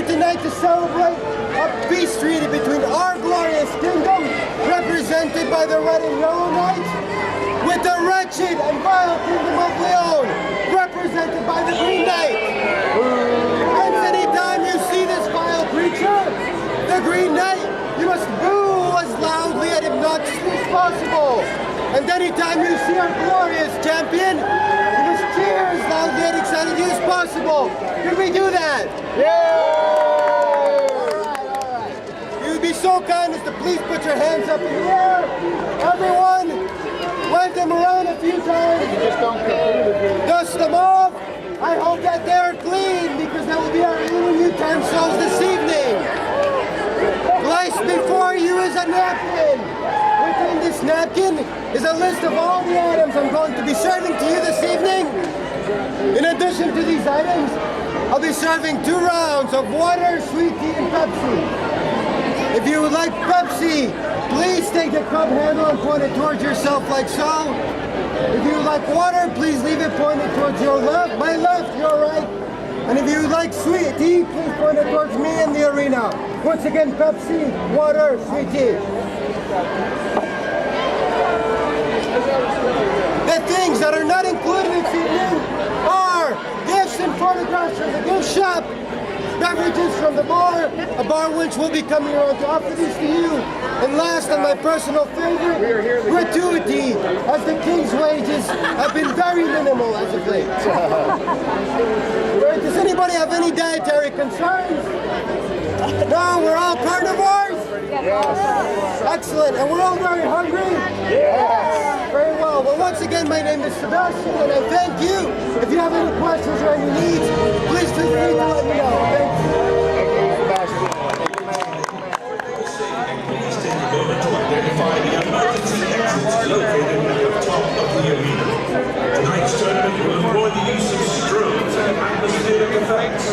tonight to celebrate a peace treaty between our glorious kingdom, represented by the red and yellow knights, with the wretched and vile kingdom of Leon, represented by the green knight. And anytime you see this vile creature, the green knight, you must boo as loudly and obnoxiously as possible. And anytime you see our glorious champion, you must cheer as loudly and excitedly as possible. Can we do that? Yeah! You would be so kind as to please put your hands up in the air. Everyone, wave them around a few times. Dust them off. I hope that they're clean, because that will be our eating utensils this evening. Placed before you is a napkin. Within this napkin is a list of all the items I'm going to be serving to you this evening. In addition to these items, I'll be serving 2 rounds of water, sweet tea, and Pepsi. If you would like Pepsi, please take the cup handle and point it towards yourself like so. If you would like water, please leave it pointed towards your left, my left, your right. And if you would like sweet tea, please point it towards me in the arena. Once again, Pepsi, water, sweet tea. The things that are not included this evening are gifts and photographs from the gift shop, beverages from the bar, a bar winch will be coming around to offer these to you, and last and my personal favorite, gratuity, as the king's wages have been very minimal as of late. Does anybody have any dietary concerns? No, we're all carnivores? Yes. Excellent, and we're all very hungry? Yes. Very well. Well, once again, my name is Sebastian, and I thank you. If you have any questions or any needs, please feel free to let me know. Thank you. Please take a moment to identify the emergency exits located at the top of the arena. Tonight's tournament will employ the use of strobes and atmospheric effects.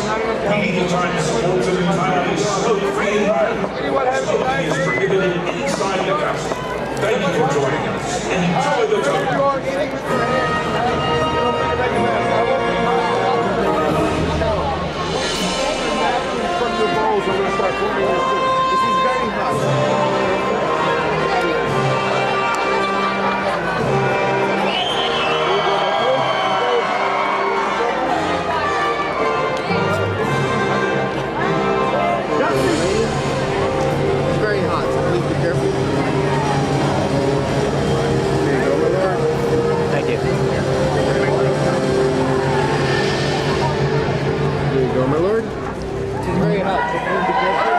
We need time to support an entirely smoke-free environment. Smoking is prohibited inside the castle. Thank you for joining us and enjoy the tournament. This is very hot. It's very hot, so please be careful. There you go, my lord. Thank you. There you go, my lord. It's very hot, so please be careful.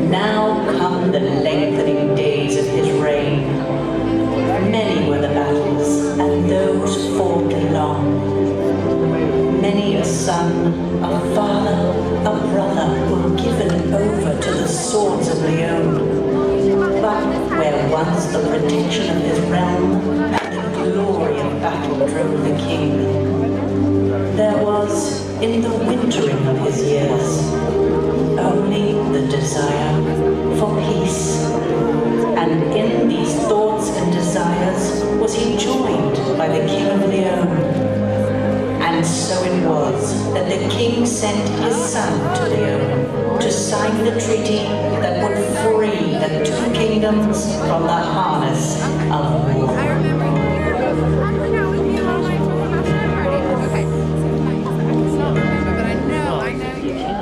Now come the lengthening days of his reign. Many were the battles, and those fought long. Many a son, a father, a brother were given over to the swords of Leon. But where once the protection of his realm and the glory of battle drove the king, there was, in the wintering of his years, only the desire for peace. And in these thoughts and desires was he joined by the King of Leon. And so it was that the king sent his son to Leon to sign the treaty that would free the 2 kingdoms from the harness of war. I remember you with me all night talking about that already. Okay. But I know you can.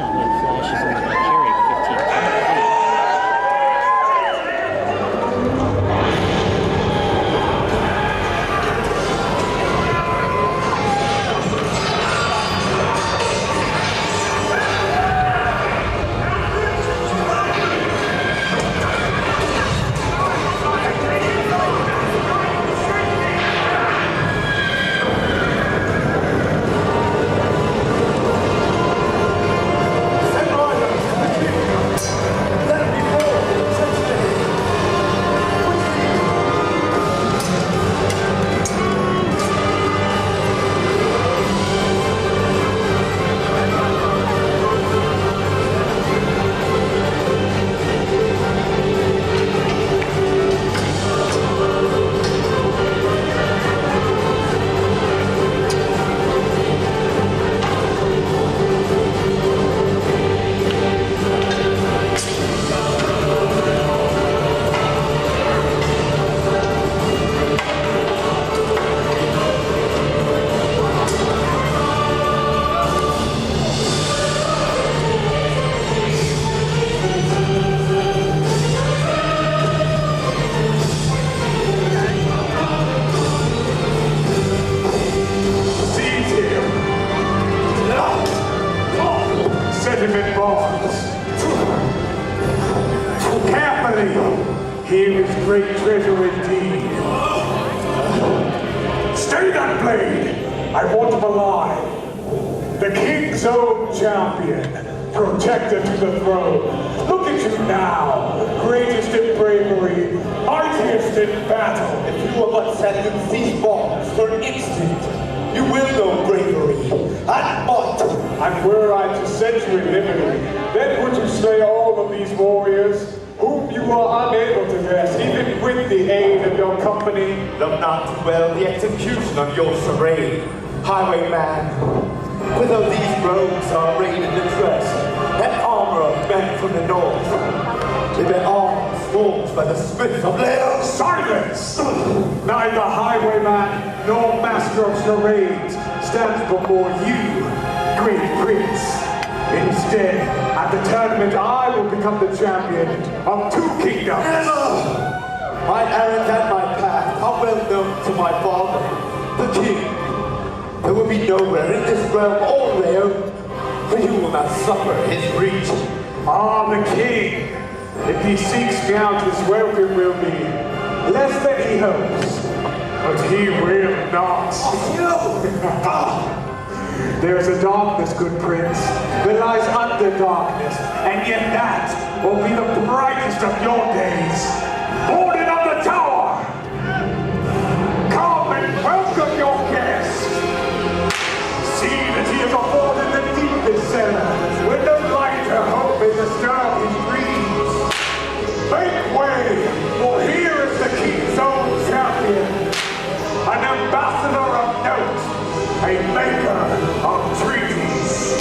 great treasure indeed. Stay that blade! I want him alive. The king's own champion, protector to the throne. Look at you now, greatest in bravery, mightiest in battle. If you will but set them these bombs for an instant, you will know bravery and might. And were I to set you in liberty, then would you slay all of these warriors, whom you are unable to dress, even with the aid of your company? Love not too well the execution of your charade, highwayman. Whither these rogues are arrayed in the dress, that armor of men from the north. They've been armed, forged by the smith of Leon. Silence! Neither highwayman nor master of charades stands before you, great prince. Instead, at the tournament, I will become the champion of 2 kingdoms. Never! My errand and my path are well known to my father, the king. There will be nowhere in this realm or there where you will not suffer his reach. Ah, the king! If he seeks me out, his welcome will be less than he hopes, but he will not. There's a darkness, good prince, that lies under darkness, and yet that will be the brightest of your days. Warden of the tower! Come and welcome your guest! See that he is afforded the deepest cellar, with no light or hope in the stir of his dreams. Make way, for here is the king's own champion, an ambassador of note, a maker of treaties.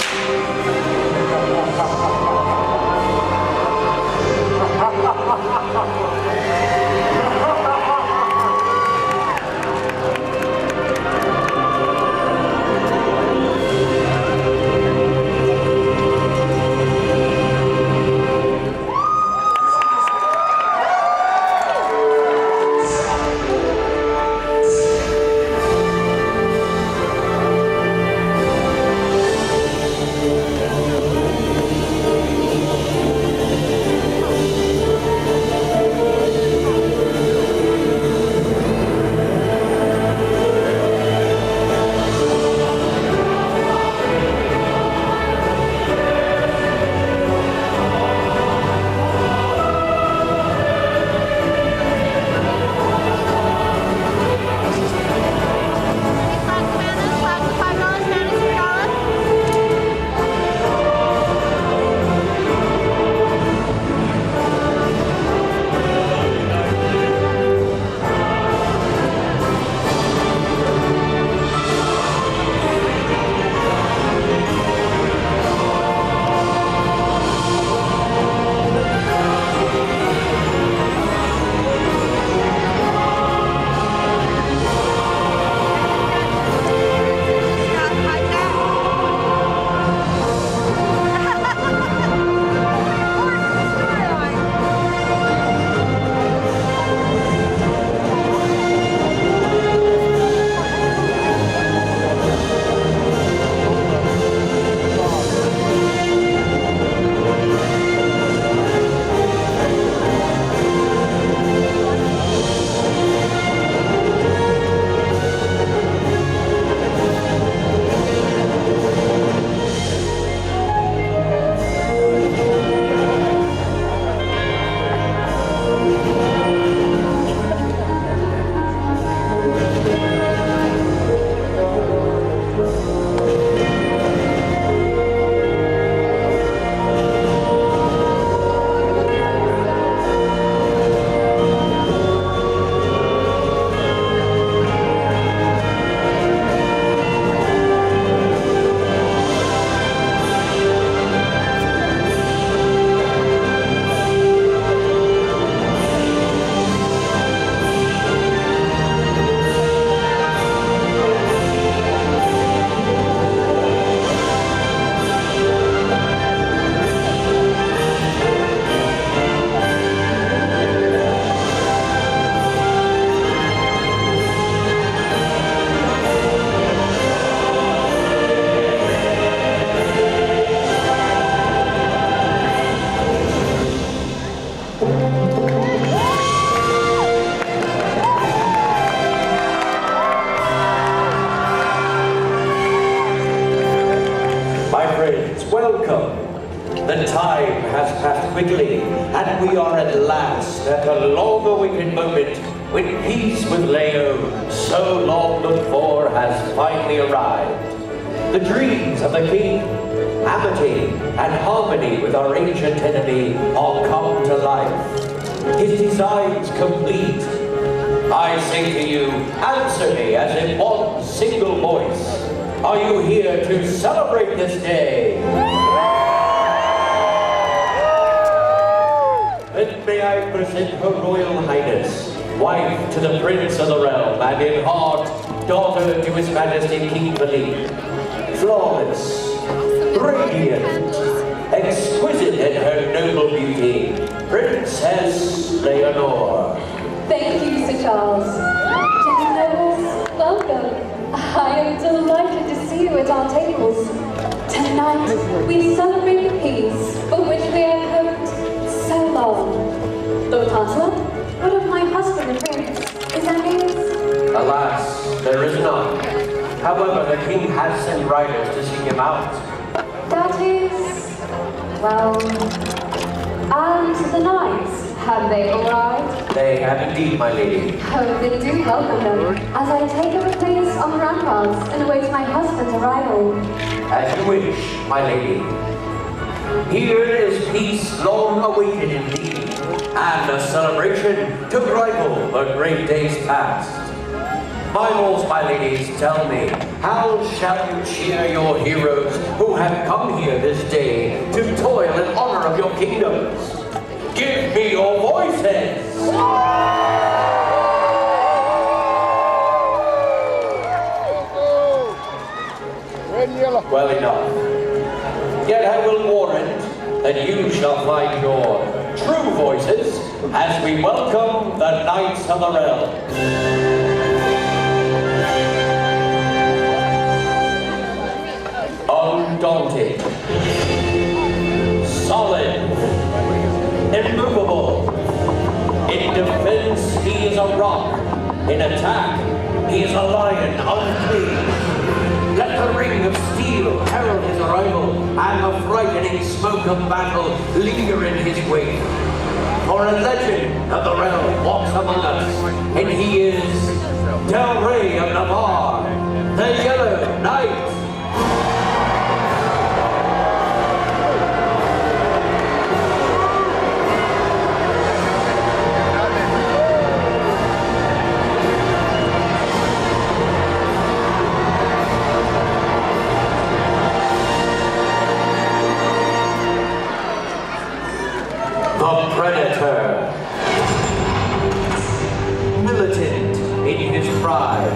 welcome. The time has passed quickly, and we are at last at the long-awaited moment when peace with Leo, so long looked for, has finally arrived. The dreams of the king, amity and harmony with our ancient enemy are come to life. His designs complete. I say to you, answer me as in one single voice. Are you here to celebrate this day? Then may I present Her Royal Highness, wife to the Prince of the Realm, and in heart, daughter to His Majesty King Philippe. Flawless, radiant, exquisite in her noble beauty, Princess Leonore. Thank you, Sir Charles. Gentlemen, welcome. I am delighted to see you at our tables. Tonight, we celebrate the peace for which we have hoped so long. Lord Chancellor, what of my husband, the Prince? Is there news? Alas, there is none. However, the king has sent riders to seek him out. That is, well, and the knights, have they arrived? They have indeed, my lady. Oh, they do welcome them, as I take up a place on the ramparts and await my husband's arrival. As you wish, my lady. Here is peace long awaited indeed, and a celebration to rival the great days past. My lords, my ladies, tell me, how shall you cheer your heroes who have come here this day to toil in honor of your kingdoms? Give me your voices! Well enough. Yet I will warrant that you shall find your true voices as we welcome the Knights of the Realm. Undaunted, solid, immovable. In defense, he is a rock. In attack, he is a lion unclean. Let the ring of steel herald his arrival, and the frightening smoke of battle linger in his wake. For a legend of the realm walks among us, and he is Del Rey of Navarre, the Yellow Knight. The Predator, militant in his pride.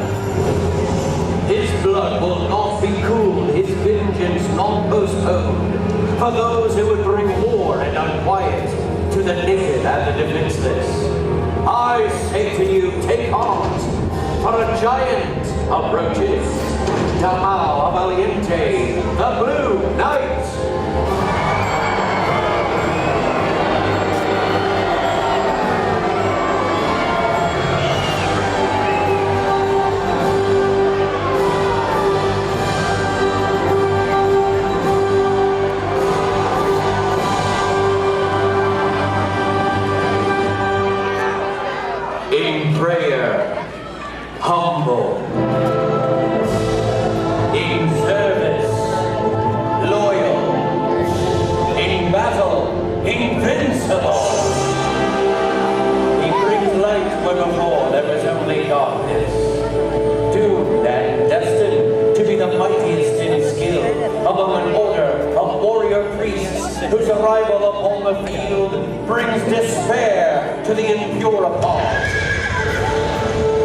His blood will not be cooled, his vengeance not postponed. For those who would bring war and unquiet to the naked and the defenseless. I say to you, take heart, for a giant approaches. Damao Valiente, the Blue Knight. In prayer, humble. In service, loyal. In battle, invincible. He brings light where before there was only darkness. Doomed and destined to be the mightiest in skill among an order of warrior priests whose arrival upon the field brings despair to the impure of heart.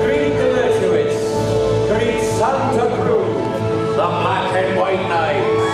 Great Delicious, great Santa Cruz, the Black and White Knights.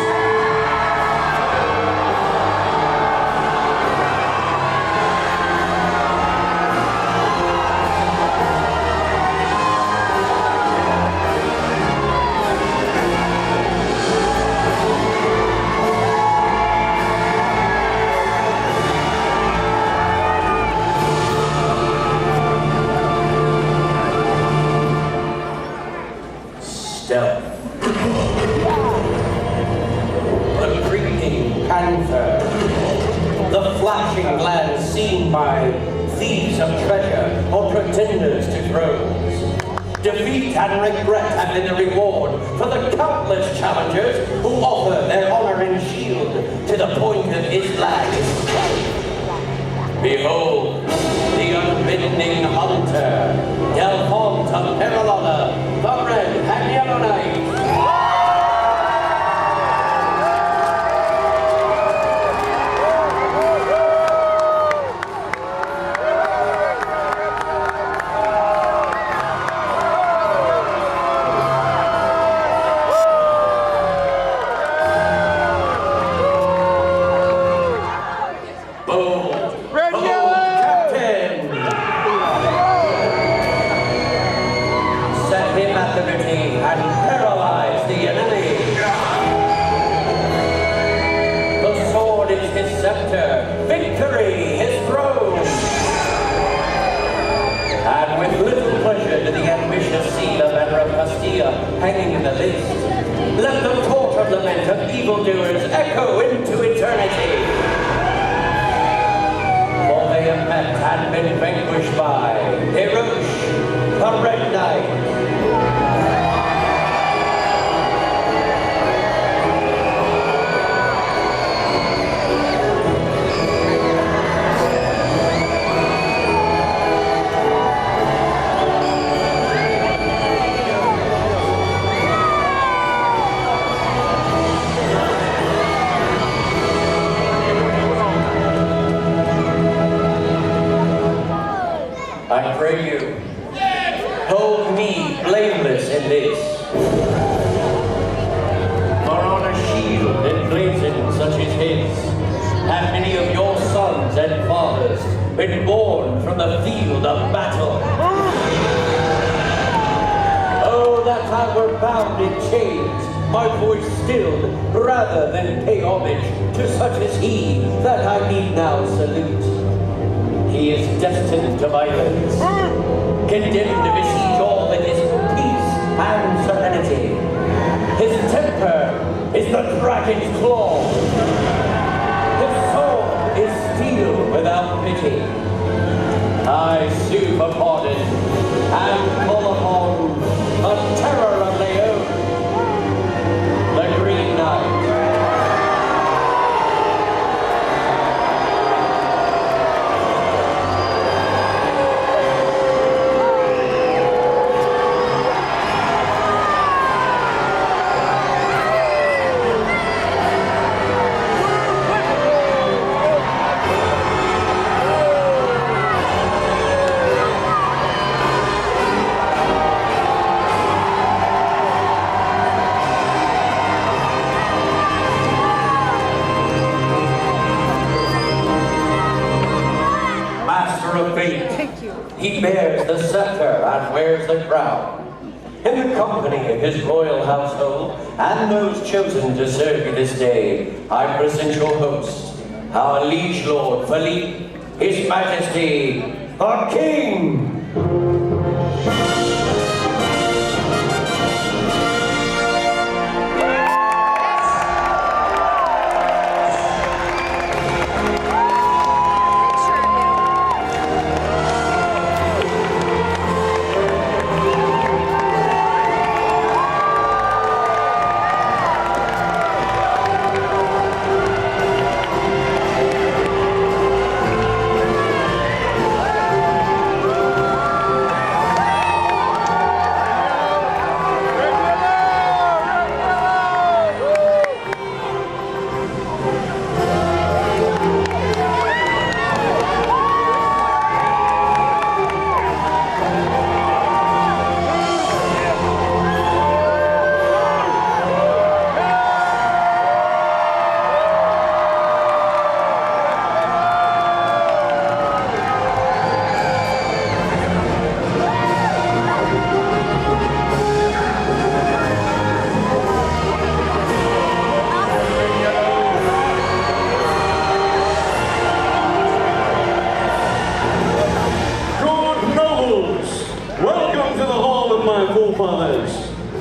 Defeat and regret have been the reward for the countless challengers who offer their honor and shield to the point of his life. Behold, the unbending hunter, Delphont of Peralada, the Red and Yellow Knight. Hanging in the list. Let the torch of lament of evildoers echo into eternity. For they have met and been vanquished by Hirosh, the Red Knight. I pray you, hold me blameless in this. For on a shield emblazoned such as his, have many of your sons and fathers been born from the field of battle. Oh, that I were bound in chains, my voice stilled, rather than pay homage to such as he that I need now salute. He is destined to violence, condemned to besiege all that is peace and serenity. His temper is the dragon's claw. His sword is steel without pity. I sue for pardon and call upon the terror of Leon, the Green Knight. He bears the scepter and wears the crown. In the company of his royal household and those chosen to serve you this day, I present your host, our liege lord Philippe, his majesty, our king.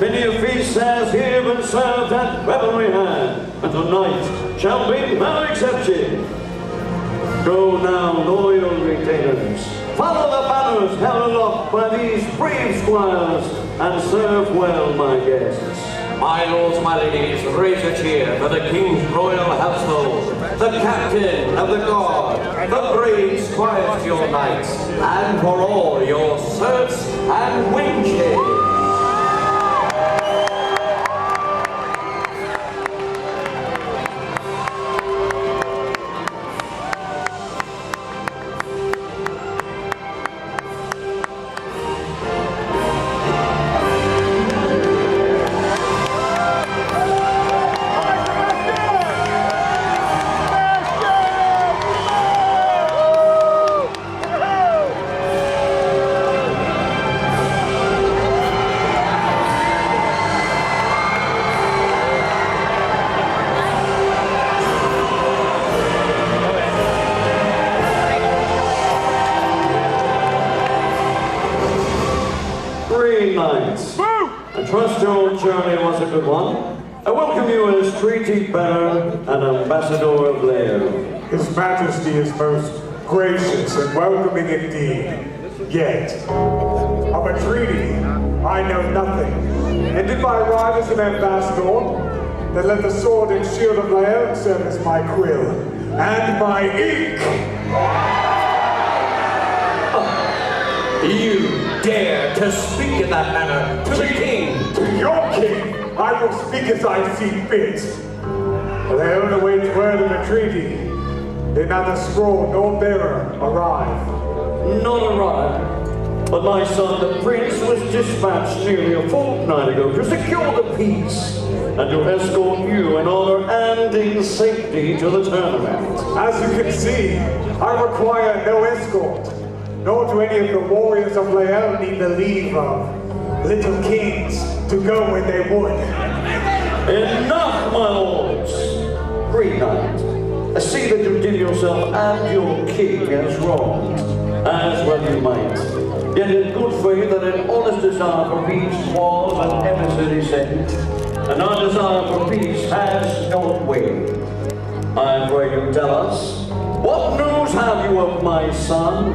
Many a feast has here been served at revelry hand, and tonight shall be no exception. Go now, loyal retainers, follow the banners held aloft by these brave squires, and serve well, my guests. My lords, my ladies, raise a cheer for the King's royal household, the captain of the guard, the brave squires to your knights, and for all your certs and winches. I trust your journey was a good one. I welcome you as treaty bearer and ambassador of Leo. His Majesty is most gracious and welcoming indeed. Yet, of a treaty, I know nothing. And if I arrive as an ambassador, then let the sword and shield of Leo serve as my quill and my ink. You dare to speak in that manner to the king? To your king, I will speak as I see fit. Leo awaits word of a treaty. Did neither scroll nor bearer arrive. Not arrived, but my son the prince was dispatched nearly a fortnight ago to secure the peace and to escort you in honor and in safety to the tournament. As you can see, I require no escort, nor do any of the warriors of Leo need the leave of little kings to go where they would. Enough, my lords! Green Knight, I see that you did yourself and your king as wronged, as well you might. Yet in good faith and in honest desire for peace was an emissary sent, and our desire for peace has not waned. I pray you tell us, what news have you of my son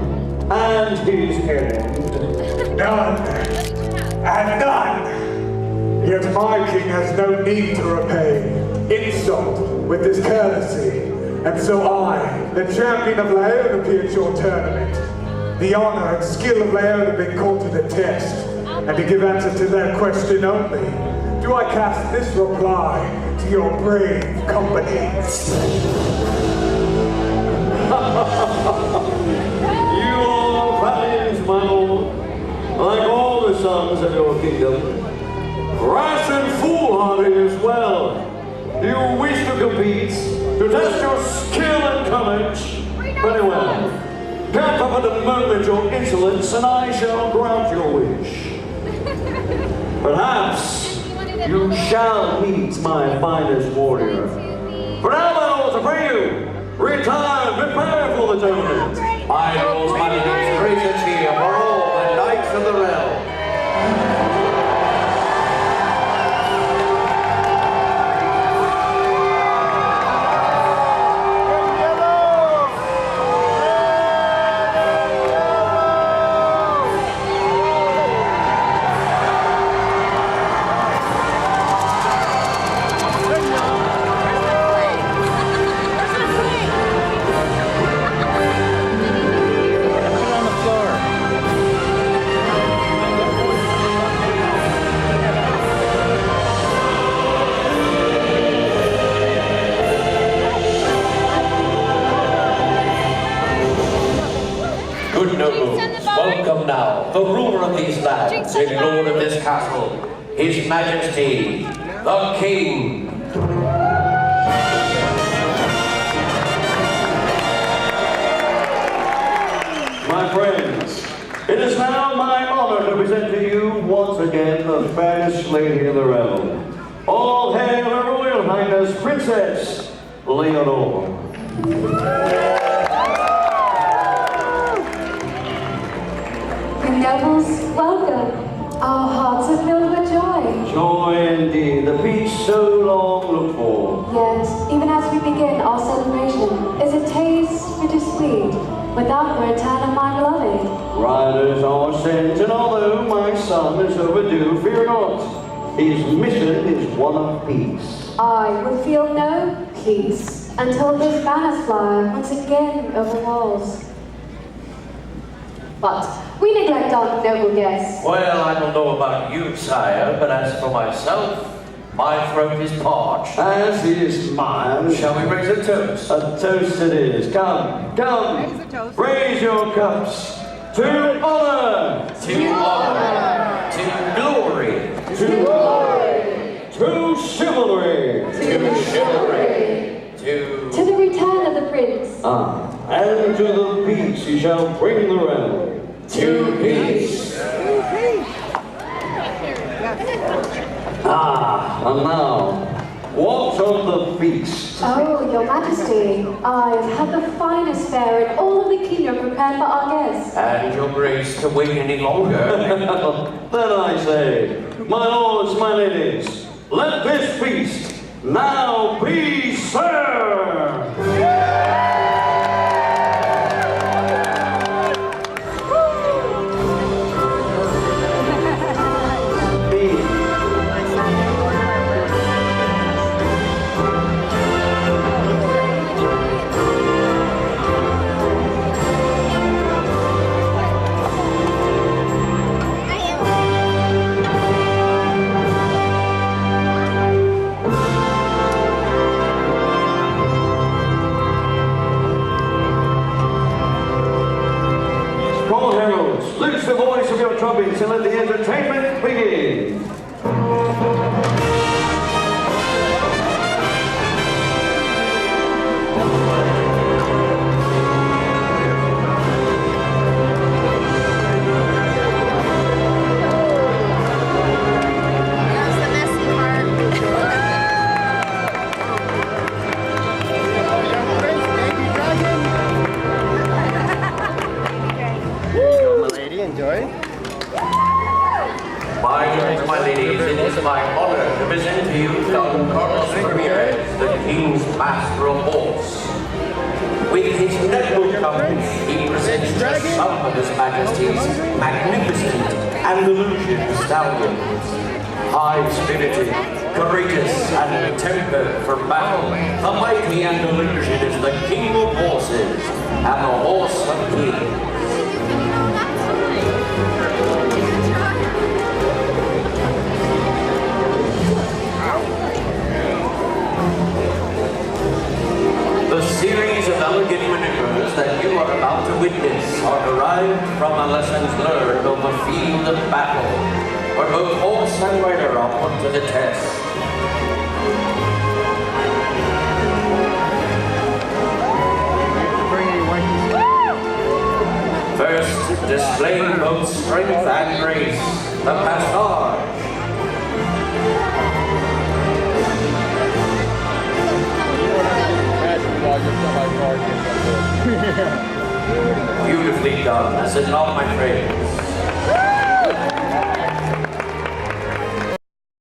and his errand? None, and none. Yet my king has no need to repay insult with this courtesy, and so I, the champion of Leo, appear at your tournament. The honor and skill of Leo have been called to the test, and to give answer to their question only, do I cast this reply to your brave company. You are valiant, my lord, like all the sons of your kingdom. Rash and foolhardy as well. You wish to compete, to test your skill and courage. Very well. Camp up at the moment your insolence, and I shall grant your wish. Perhaps you shall meet my finest warrior. For now, my lords, I pray you, retire and prepare for the tournament. My lords, my ladies, raise a cheer for all the knights of the realm. Welcome now, the ruler of these lands and lord of this castle, His Majesty, the King. My friends, it is now my honor to present to you once again the fairest lady of the realm. All hail Her Royal Highness Princess Leonore. Nobles, welcome. Our hearts are filled with joy. Joy indeed, the peace so long looked for. Yet, even as we begin our celebration, is a taste bittersweet. without the return of my beloved. Riders are sent, and although my son is overdue, fear not. His mission is one of peace. I will feel no peace until his banners fly once again over walls. But we neglect our noble guests. Well, I don't know about you, sire, but as for myself, my throat is parched. As is mine. Shall we raise a toast? A toast it is. Come, come. Raise your cups. To honor. To honor. To glory. To glory. To chivalry. To chivalry. To the return of the prince. And to the peace he shall bring the realm. To peace. And now, what of the feast? Oh, your majesty, I have had the finest fare in all of the kingdom prepared for our guests. And your grace to wait any longer. Then I say, my lords, my ladies, let this feast now be served! Loose the voice of your trumpets and let the entertainment begin. Here's the messy part. Enjoy. My ladies, it is my honor to present to you Don Carlos Ramirez, the King's Master of Horse. With his noble coverage, he presents just some of His Majesty's magnificent Andalusian stallions. High-spirited, courageous, and tempered for battle, the mighty Andalusian is the king of horses and the horse of kings. The series of elegant maneuvers that you are about to witness are derived from the lessons learned on the field of battle, where both horse and rider are put to the test. First, displaying both strength and grace, the passage. Beautifully done, is it not, my friends?